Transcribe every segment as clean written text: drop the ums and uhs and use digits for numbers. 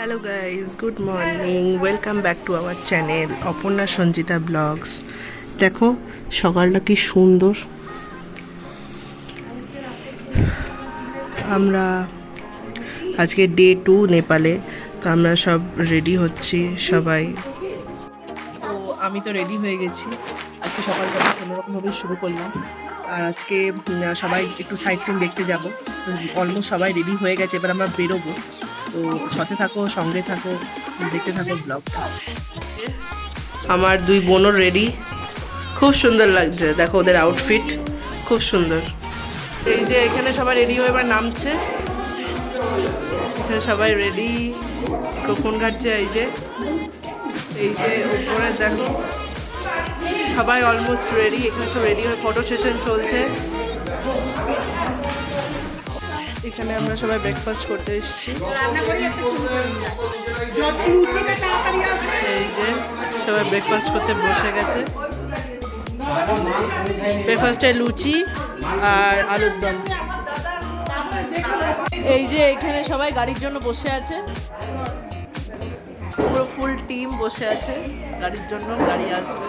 Hello guys, good morning, welcome back to our channel Aparna Sanjita blogs. দেখো সকালটা কি সুন্দর। আমরা আজকে ডে 2 নেপালে, তো আমরা সব রেডি হচ্ছি সবাই। তো আমি তো রেডি হয়ে গেছি। আজকে সকালটা কোনোরকমভাবে শুরু করলাম। আর আজকে সবাই একটু সাইট সিন দেখতে যাব। অলমোস্ট সবাই রেডি হয়ে গেছে, এবার আমরা বেরোবো। তো সাথে থাকো, সঙ্গে থাকো, দেখতে থাকো ব্লগটা। আমার দুই বোনও রেডি, খুব সুন্দর লাগছে। দেখো ওদের আউটফিট খুব সুন্দর। এই যে এখানে সবাই রেডি হয়ে এবার নামছে। এখানে সবাই রেডি, ফোন ঘাটছে। এই যে উপরে দেখো সবাই অলমোস্ট রেডি। এখানে সব রেডি হয়ে ফটো সেশন চলছে। এখানে আমরা সবাই ব্রেকফাস্ট করতে এসেছি। এই যে সবাই ব্রেকফাস্ট করতে বসে গেছে। ব্রেকফাস্টে লুচি আর আলুর দম। এই যে এখানে সবাই গাড়ির জন্য বসে আছে, পুরো ফুল টিম বসে আছে গাড়ির জন্য। গাড়ি আসবে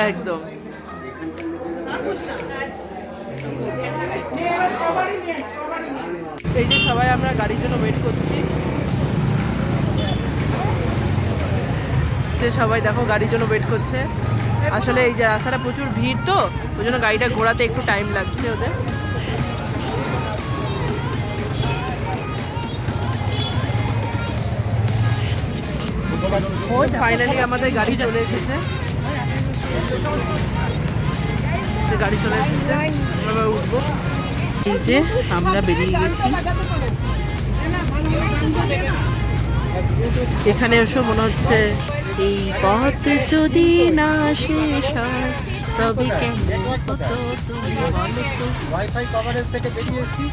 একদম। এই যে সবাই আমরা গাড়ির জন্য ওয়েট করছি। যে সবাই দেখো গাড়ির জন্য ওয়েট করছে। আসলে এই যে রাস্তাটা প্রচুর ভিড়, তো ওই জন্য গাড়িটা ঘোরাতে একটু টাইম লাগছে ওদের। ফাইনালি আমাদের গাড়ি চলে এসেছে। গাড়ি চলে এসেছে, আমরা উঠবো। এই যে আমরা বেরিয়ে গেছি। এখানে এসে মনে হচ্ছে এই পথ যদি না শেষ হয় তবে কেন হতো তুমি বলো তো। ওয়াইফাই কভারেজ থেকে বেরিয়ে এসেছি।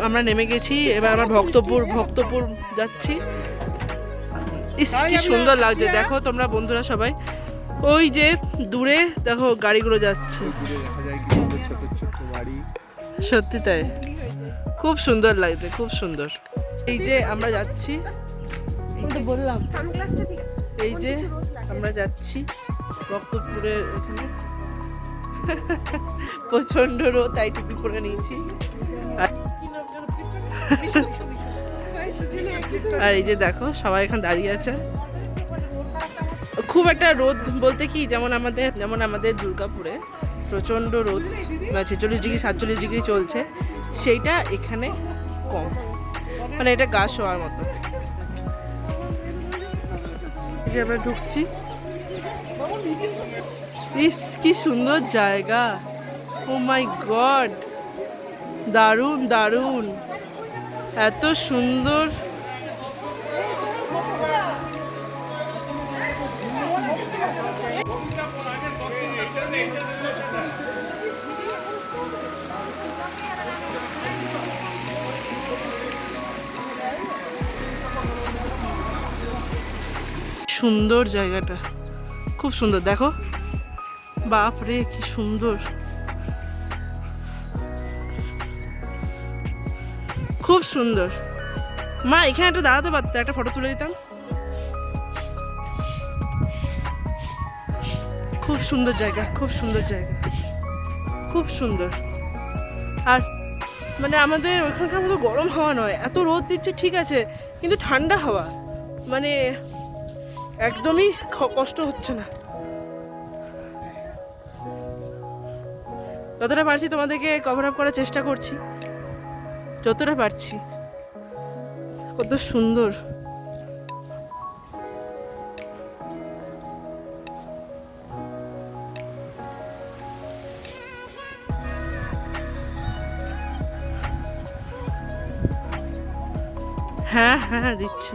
আমরা নেমে গেছি। এবার আমরা ভক্তপুর যাচ্ছি। ইস কি সুন্দর লাগছে। দেখো তোমরা বন্ধুরা সবাই, ওই যে দূরে দেখো গাড়িগুলো যাচ্ছে। সত্যি তাই, খুব সুন্দর লাগছে, খুব সুন্দর। এই যে আমরা যাচ্ছি, বললাম এই যে আমরা যাচ্ছি ভক্তপুরের এখানে। প্রচন্ড রোদ, তাই টুপি পরে নিয়েছি। আর এই যে দেখো সবাই এখানে দাঁড়িয়ে আছে। খুব একটা রোদ বলতে কি, যেমন আমাদের দুর্গাপুরে প্রচন্ড রোদ, 46 ডিগ্রি 47 ডিগ্রি চলছে, সেইটা এখানে কম, মানে এটা গা শোয়ার মতো। আমরা ঢুকছি। ইস কি সুন্দর জায়গা, ও মাই গড, দারুণ দারুণ, এত সুন্দর। সুন্দর জায়গাটা, খুব সুন্দর। দেখো বাপ রে কি সুন্দর, খুব সুন্দর। মা এখানে একটা দাঁড়াতে পারতো, একটা ফটো তুলে দিতাম। খুব সুন্দর জায়গা, খুব সুন্দর জায়গা, খুব সুন্দর। আর মানে আমাদের ওইখানকার মতো গরম হাওয়া নয়, এত রোদ দিচ্ছে ঠিক আছে, কিন্তু ঠান্ডা হাওয়া, মানে একদমই কষ্ট হচ্ছে না। যতটা পারছি তোমাদেরকে কভার আপ করার চেষ্টা করছি, যতটা পারছি। কত সুন্দর। হ্যাঁ হ্যাঁ দিচ্ছি।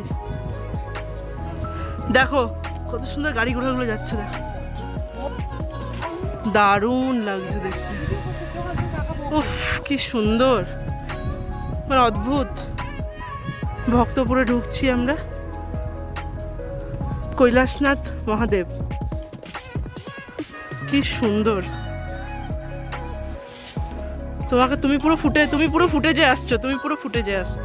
দেখো কত সুন্দর গাড়ি ঘোড়াগুলো যাচ্ছে, দেখো দারুণ লাগছে দেখতে। উফ কি সুন্দর, মানে অদ্ভুত। ভক্তপুরে ঢুকছি আমরা, কৈলাসনাথ মহাদেব, কি সুন্দর। তুমি পুরো ফুটেজে আসছো, তুমি পুরো ফুটেজে আসছো।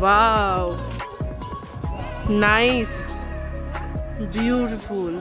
Wow, nice, beautiful.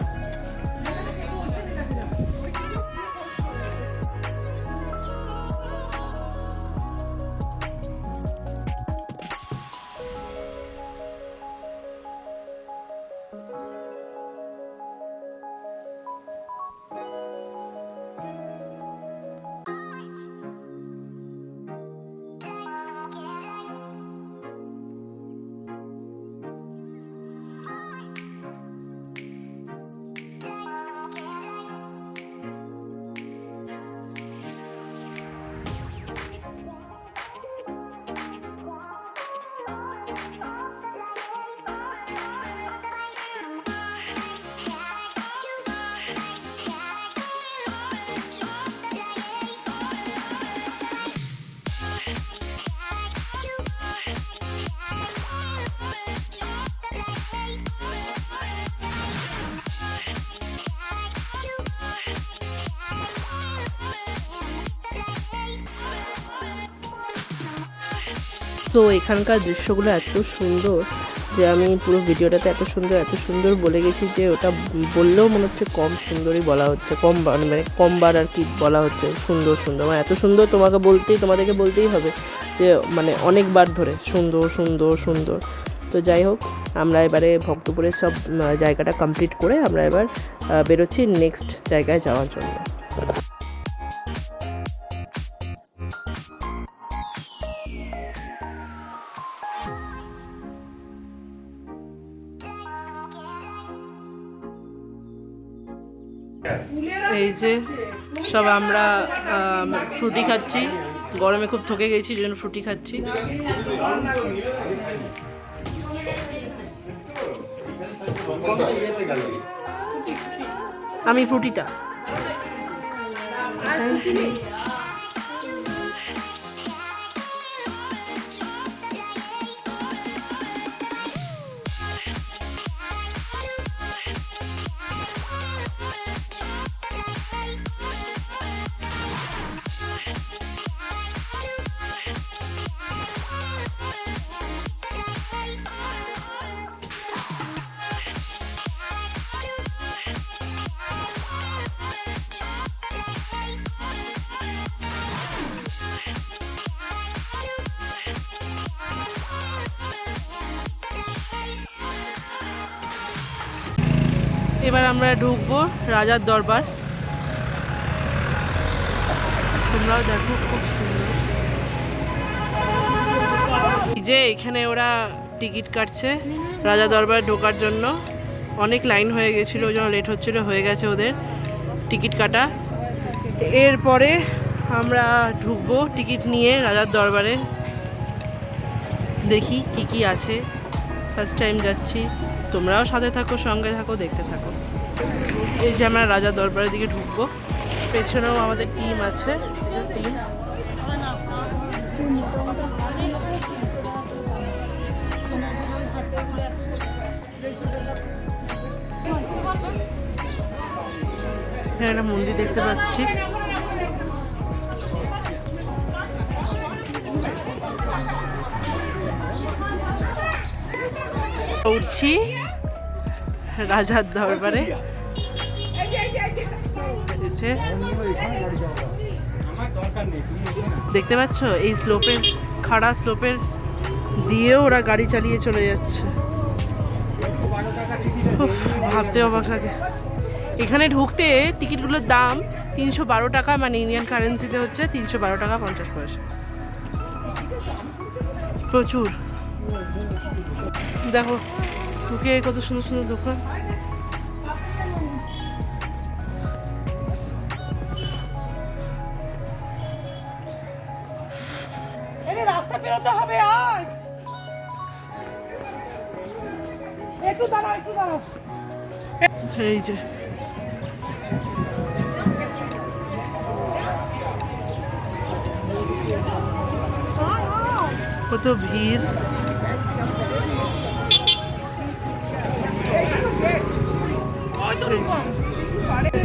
সো এখানকার দৃশ্যগুলো এত সুন্দর যে আমি পুরো ভিডিওটাতে এত সুন্দর বলে গেছি যে ওটা বললেও মনে হচ্ছে কম সুন্দরই বলা হচ্ছে, মানে কমবার আর কি বলা হচ্ছে। সুন্দর মানে এত সুন্দর তোমাদেরকে বলতেই হবে যে মানে অনেকবার ধরে সুন্দর। তো যাই হোক, আমরা এবারে ভক্তপুরের সব জায়গাটা কমপ্লিট করে আমরা এবার বেরোচ্ছি নেক্সট জায়গায় যাওয়ার জন্য। এই যে সব আমরা ফ্রুটি খাচ্ছি, গরমে খুব থকে গেছি জন্য ফ্রুটি খাচ্ছি। আমি ফ্রুটিটা এবার আমরা ঢুকবো রাজার দরবার। তোমরাও দেখো খুব সুন্দর। যে এখানে ওরা টিকিট কাটছে রাজা দরবারে ঢোকার জন্য। অনেক লাইন হয়ে গেছিলো, ওই জন্য লেট হচ্ছিলো, হয়ে গেছে ওদের টিকিট কাটা। এরপরে আমরা ঢুকবো টিকিট নিয়ে রাজার দরবারে। দেখি কি আছে, ফার্স্ট টাইম যাচ্ছি। তোমরাও সাথে থাকো, সঙ্গে থাকো, দেখতে থাকো। এই যে আমরা রাজা দরবারের দিকে ঢুকবো, পেছনেও আমাদের টিম আছে, টিম। এখানে একটা মন্দির দেখতে পাচ্ছি। উঠছি, রাজার দরবারে। এই যে, দেখতে পাচ্ছ এই স্লোপের, খাড়া স্লোপের দিয়েও ওরা গাড়ি চালিয়ে চলে যাচ্ছে। উফ, ভাবতে অবাক লাগে। এখানে ঢুকতে টিকিটগুলোর দাম 312 টাকা, মানে ইন্ডিয়ান কারেন্সিতে হচ্ছে 312 টাকা 50 পয়সা। প্রচুর। দেখো ঢুকে কত সুন্দর সুন্দর দোকান। রাস্তা বেরোতে হবে আর একটু দাঁড়াও, একটু দাঁড়াও। এই যে কত ভিড়।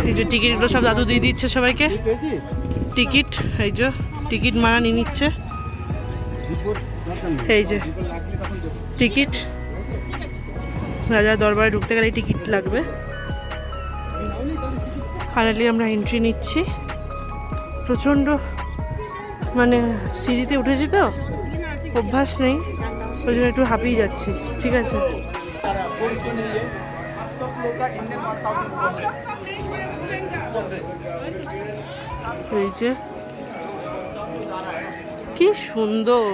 এই যে টিকিটগুলো সব দাদু দিয়ে দিচ্ছে সবাইকে। টিকিট, এই যে টিকিট মারা নিয়ে নিচ্ছে। এই যে টিকিট, রাজার দরবারে ঢুকতে গেলে টিকিট লাগবে। ফাইনালি আমরা এন্ট্রি নিচ্ছি। প্রচণ্ড মানে সিঁড়িতে উঠেছি তো, অভ্যাস নেই, ওই জন্য একটু হাঁপিয়ে যাচ্ছি। ঠিক আছে, এই যে কি সুন্দর।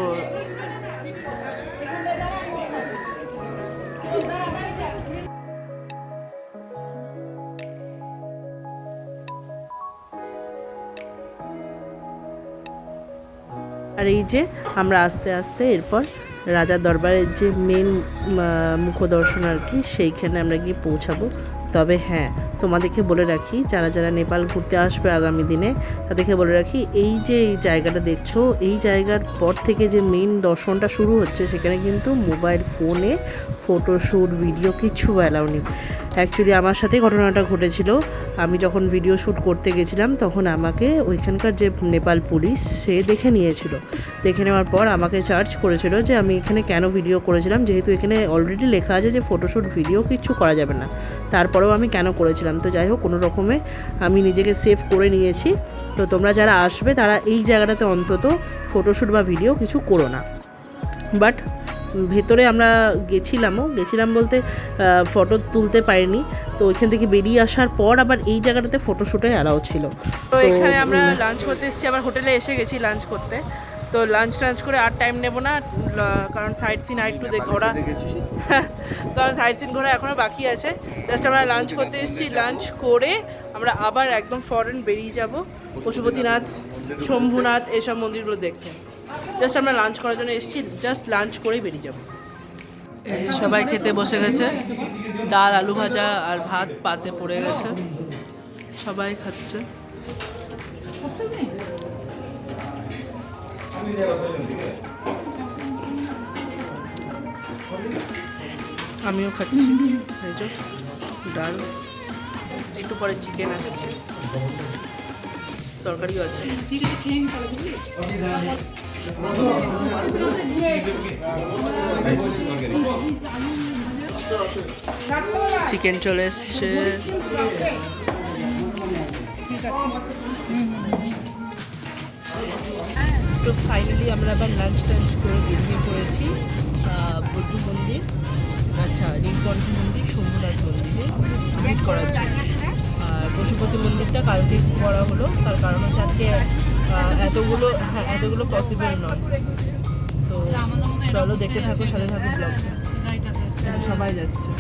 আর এই যে আমরা আস্তে আস্তে এরপর রাজার দরবারের যে মেন মুখদর্শন আর কি, সেইখানে আমরা গিয়ে পৌঁছাবো। তবে হ্যাঁ, তোমাদেরকে বলে রাখি, যারা যারা নেপাল ঘুরতে আসবে আগামী দিনে, তাদেরকে বলে রাখি, এই যে এই জায়গাটা দেখছো, এই জায়গার পর থেকে যে মেন দর্শনটা শুরু হচ্ছে, সেখানে কিন্তু মোবাইল ফোনে ফটোশ্যুট ভিডিও কিচ্ছু অ্যালাউ নেই। অ্যাকচুয়ালি আমার সাথে ঘটনাটা ঘটেছিল। আমি যখন ভিডিও শ্যুট করতে গেছিলাম, তখন আমাকে ওইখানকার যে নেপাল পুলিশ, সে দেখে নিয়েছিল। দেখে নেওয়ার পর আমাকে চার্জ করেছিল যে আমি এখানে কেন ভিডিও করেছিলাম, যেহেতু এখানে অলরেডি লেখা আছে যে ফটোশ্যুট ভিডিও কিচ্ছু করা যাবে না। তারপরেও আমি কেন করেছিলাম। তো যাই হোক, কোনো রকমে আমি নিজেকে সেভ করে নিয়েছি। তো তোমরা যারা আসবে, তারা এই জায়গাটাতে অন্তত ফটোশ্যুট বা ভিডিও কিছু করো না। বাট ভেতরে আমরা গেছিলাম বলতে ফটো তুলতে পারিনি। তো ওইখান থেকে বেরিয়ে আসার পর আবার এই জায়গাটাতে ফটোশ্যুটে অ্যালাউ ছিল। তো এখানে আমরা লাঞ্চ করতে এসেছি, আবার হোটেলে এসে গেছি লাঞ্চ করতে। তো লাঞ্চ করে আর টাইম নেবো না, কারণ সাইট সিন আর একটু ঘোরা কারণ সাইট সিন ঘোরা এখনও বাকি আছে। জাস্ট আমরা লাঞ্চ করতে এসেছি, লাঞ্চ করে আমরা আবার একদম ফরেন বেরিয়ে যাব পশুপতিনাথ, শম্ভুনাথ, এসব মন্দিরগুলো দেখতে। জাস্ট আমরা লাঞ্চ করার জন্য এসেছি, জাস্ট লাঞ্চ করেই বেরিয়ে যাব। সবাই খেতে বসে গেছে, ডাল, আলু ভাজা আর ভাত পাতে পড়ে গেছে, সবাই খাচ্ছে। আমিও খাচ্ছি। এই যে ডাল, একটু পরে চিকেন আসছে, তরকারিও আছে। চিকেন চলে এসছে। তো ফাইনালি আমরা আবার লাঞ্চ করে বেরিয়ে পড়েছি বৌদ্ধ মন্দির, আচ্ছা নীলকণ্ঠ মন্দির, শম্ভুনাথ মন্দিরে ভিজিট করার জন্য। আর পশুপতি মন্দিরটা কালকে করা হলো, তার কারণ হচ্ছে আজকে এতগুলো পসিবল নয়। তো চলো দেখতে থাকো, সাথে থাকো ব্লগটা। সবাই যাচ্ছে।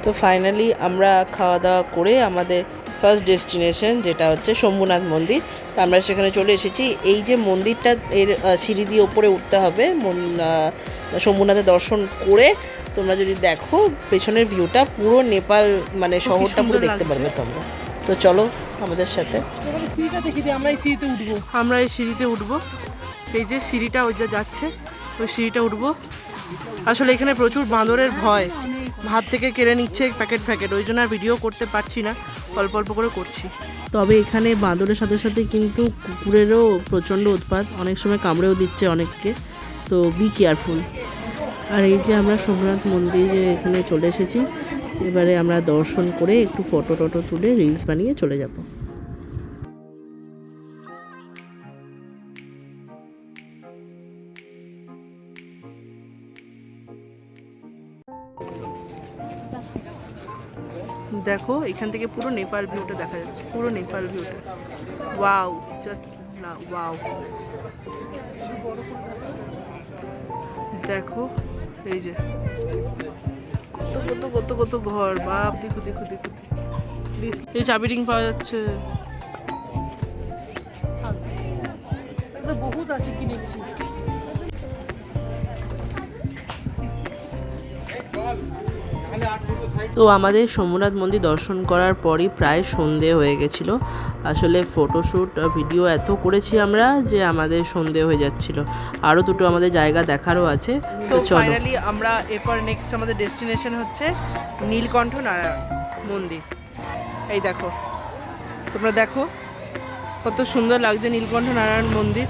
তো ফাইনালি আমরা খাওয়া দাওয়া করে আমাদের ফার্স্ট ডেস্টিনেশন, যেটা হচ্ছে শম্ভুনাথ মন্দির, তো আমরা সেখানে চলে এসেছি। এই যে মন্দিরটা, এর সিঁড়ি দিয়ে ওপরে উঠতে হবে, শম্ভুনাথের দর্শন করে তোমরা যদি দেখো পেছনের ভিউটা পুরো নেপাল মানে শহরটা পুরো দেখতে পারবে তোমরা। তো চলো আমাদের সাথে। আমরা এই সিঁড়িতে উঠবো। এই যে সিঁড়িটা ওই যে যাচ্ছে, ওই সিঁড়িটা উঠবো। আসলে এখানে প্রচুর বাঁদরের ভয়, ভাত থেকে কেড়ে নিচ্ছে প্যাকেট প্যাকেট, ওই জন্য আর ভিডিও করতে পারছি না, অল্প অল্প করে করছি। তবে এখানে বাঁদরের সাথে সাথে কিন্তু কুকুরেরও প্রচণ্ড উৎপাত, অনেক সময় কামড়েও দিচ্ছে অনেককে, তো বি কেয়ারফুল। আর এই যে আমরা সোমনাথ মন্দিরে এখানে চলে এসেছি, এবারে আমরা দর্শন করে একটু ফটো টটো তুলে রিলস বানিয়ে চলে যাব। দেখো এখান থেকে পুরো নেপাল ভিউটা দেখা যাচ্ছে, পুরো নেপাল ভিউটা। Wow, just wow. দেখো এই যে কত কত কত কত ঘর, বাপ দেখো দেখো দেখো। এই চাবি রিং পাওয়া যাচ্ছে, বহুত আছে কিনেছি। তো আমাদের সোমনাথ মন্দির দর্শন করার পরই প্রায় সন্ধে হয়ে গেছিলো। আসলে ফটোশ্যুট ভিডিও এত করেছি আমরা যে আমাদের সন্ধে হয়ে যাচ্ছিল। আরও দুটো আমাদের জায়গা দেখারও আছে। তো ফাইনালি আমরা এরপর নেক্সট আমাদের ডেস্টিনেশন হচ্ছে নীলকণ্ঠ নারায়ণ মন্দির। এই দেখো, তোমরা দেখো কত সুন্দর লাগছে নীলকণ্ঠ নারায়ণ মন্দির।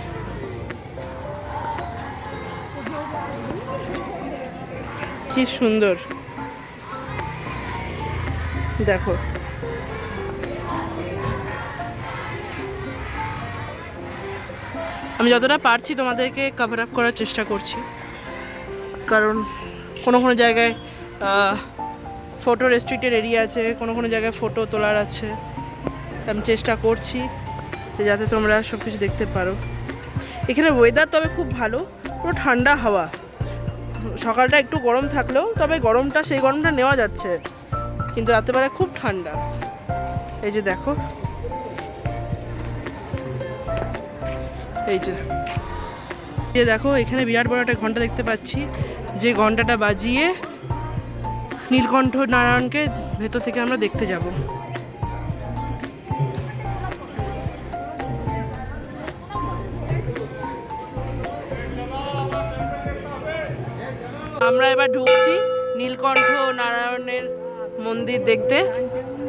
কি সুন্দর দেখো। আমি যতটা পারছি তোমাদেরকে কভার আপ করার চেষ্টা করছি, কারণ কোনো কোনো জায়গায় ফটো রেস্ট্রিক্টেড এরিয়া আছে, কোনো কোনো জায়গায় ফটো তোলার আছে। আমি চেষ্টা করছি যাতে তোমরা সব কিছু দেখতে পারো। এখানে ওয়েদার তবে খুব ভালো, পুরো ঠান্ডা হাওয়া। সকালটা একটু গরম থাকলেও তবে গরমটা সেই গরমটা নেওয়া যাচ্ছে, কিন্তু রাত্রেবেলা খুব ঠান্ডা। এই যে দেখো, এই যে দেখো এখানে বিরাট বড় একটা ঘন্টা দেখতে পাচ্ছি, যে ঘন্টাটা বাজিয়ে নীলকণ্ঠ নারায়ণকে ভেতর থেকে আমরা দেখতে যাব। আমরা এবার ঢুকছি নীলকণ্ঠ নারায়ণের মন্দির দেখতে।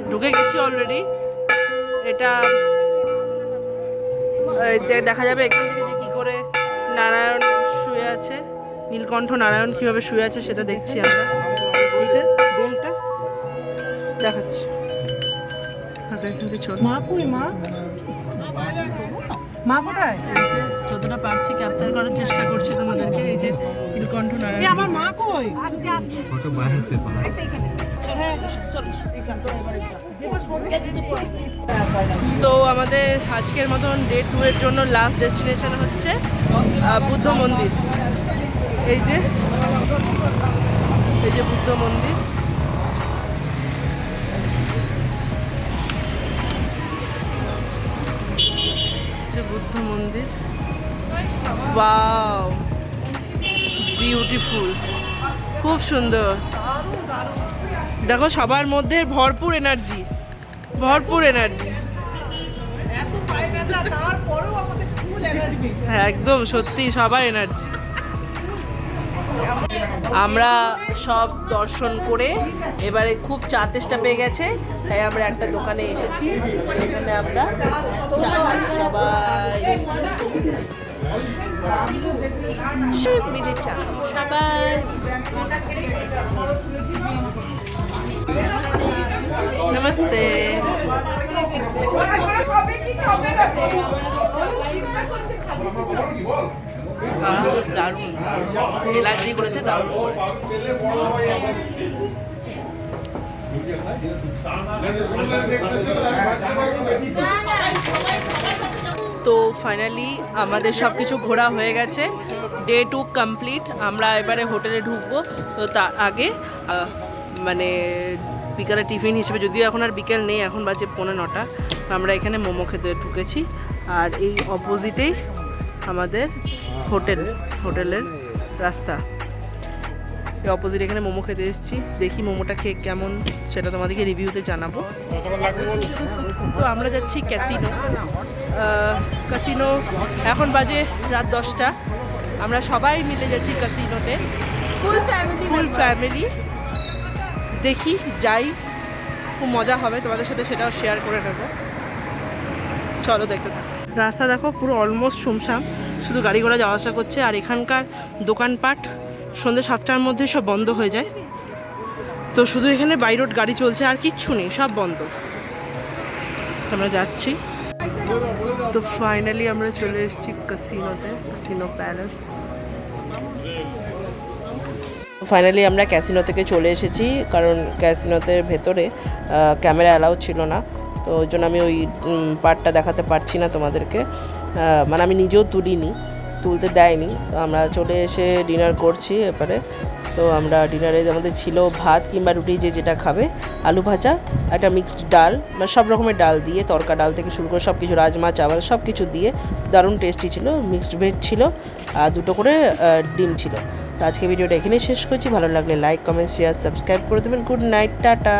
ঢুকে গেছি অলরেডি। এটা দেখা যাবে এখান থেকে যে কী করে নারায়ণ শুয়ে আছে, নীলকণ্ঠ নারায়ণ কীভাবে শুয়ে আছে সেটা দেখছি আমরা। এইটা বেলটা দেখাচ্ছি। মা কোথায়? যতটা পারছি ক্যাপচার করার চেষ্টা করছি তোমাদেরকে। এই যে নীলকণ্ঠ নারায়ণ। আমার মা কই? তো আমাদের আজকের মতন ডে 2 এর জন্য লাস্ট ডেস্টিনেশন হচ্ছে বুদ্ধ মন্দির। এই যে বুদ্ধ মন্দির। বুদ্ধ মন্দির, ওয়াও বিউটিফুল, খুব সুন্দর। দেখো সবার মধ্যে ভরপুর এনার্জি, ভরপুর এনার্জি। হ্যাঁ একদম সত্যি, সবার এনার্জি। আমরা সব দর্শন করে এবারে খুব চা তেষ্টা পেয়ে গেছে, তাই আমরা একটা দোকানে এসেছি। সেখানে আমরা চা সবাই মিলে চা সবাই। নমস্তে। দারুণ এলাচ দিয়ে করেছে, দারুণ করেছে। তো ফাইনালি আমাদের সব কিছু ঘোরা হয়ে গেছে, ডে 2 কমপ্লিট। আমরা এবারে হোটেলে ঢুকবো। তো তার আগে মানে বিকালে টিফিন হিসেবে, যদিও এখন আর বিকেল নেই, এখন বাজে 9:15, তো আমরা এখানে মোমো খেতে ঢুকেছি। আর এই অপোজিটেই আমাদের হোটেলের রাস্তা। এই অপোজিট এখানে মোমো খেতে এসেছি, দেখি মোমোটা খেয়ে কেমন সেটা তোমাদেরকে রিভিউতে জানাবো। তো আমরা যাচ্ছি ক্যাসিনো। ক্যাসিনো এখন বাজে রাত 10টা, আমরা সবাই মিলে যাচ্ছি ক্যাসিনোতে, ফুল ফ্যামিলি। দেখি যাই, খুব মজা হবে, তোমাদের সাথে সেটাও শেয়ার করে নেবো। চলো দেখতে থাকো। রাস্তা দেখো পুরো অলমোস্ট শুমশাম, শুধু গাড়ি ঘোড়া যাওয়া আসা করছে। আর এখানকার দোকানপাট সন্ধ্যে 7টার মধ্যে সব বন্ধ হয়ে যায়, তো শুধু এখানে বাই রোড গাড়ি চলছে, আর কিচ্ছু নেই, সব বন্ধ। তো আমরা যাচ্ছি। তো ফাইনালি আমরা চলে এসেছি ক্যাসিনোতে, ক্যাসিনো প্যালেস। ফাইনালি আমরা ক্যাসিনো থেকে চলে এসেছি, কারণ ক্যাসিনোতে ভেতরে ক্যামেরা অ্যালাউ ছিল না, তো ওই জন্য আমি ওই পার্টটা দেখাতে পারছি না তোমাদেরকে। মানে আমি নিজেও তুলতে দেয়নি। তো আমরা চলে এসে ডিনার করছি এবারে। তো আমরা ডিনারে আমাদের ছিল ভাত কিংবা রুটি, যে যেটা খাবে, আলু ভাজা, একটা মিক্সড ডাল, মানে সব রকমের ডাল দিয়ে, তরকা ডাল থেকে শুরু করে সব কিছু, রাজমা চাওয়াল সব কিছু দিয়ে দারুণ টেস্টি ছিল। মিক্সড ভেজ ছিল, আর 2টো করে ডিম ছিল। তো আজকে ভিডিওটা এখানেই শেষ করছি। ভালো লাগলে লাইক, কমেন্ট, শেয়ার, সাবস্ক্রাইব করে দেবেন। Good night, tata.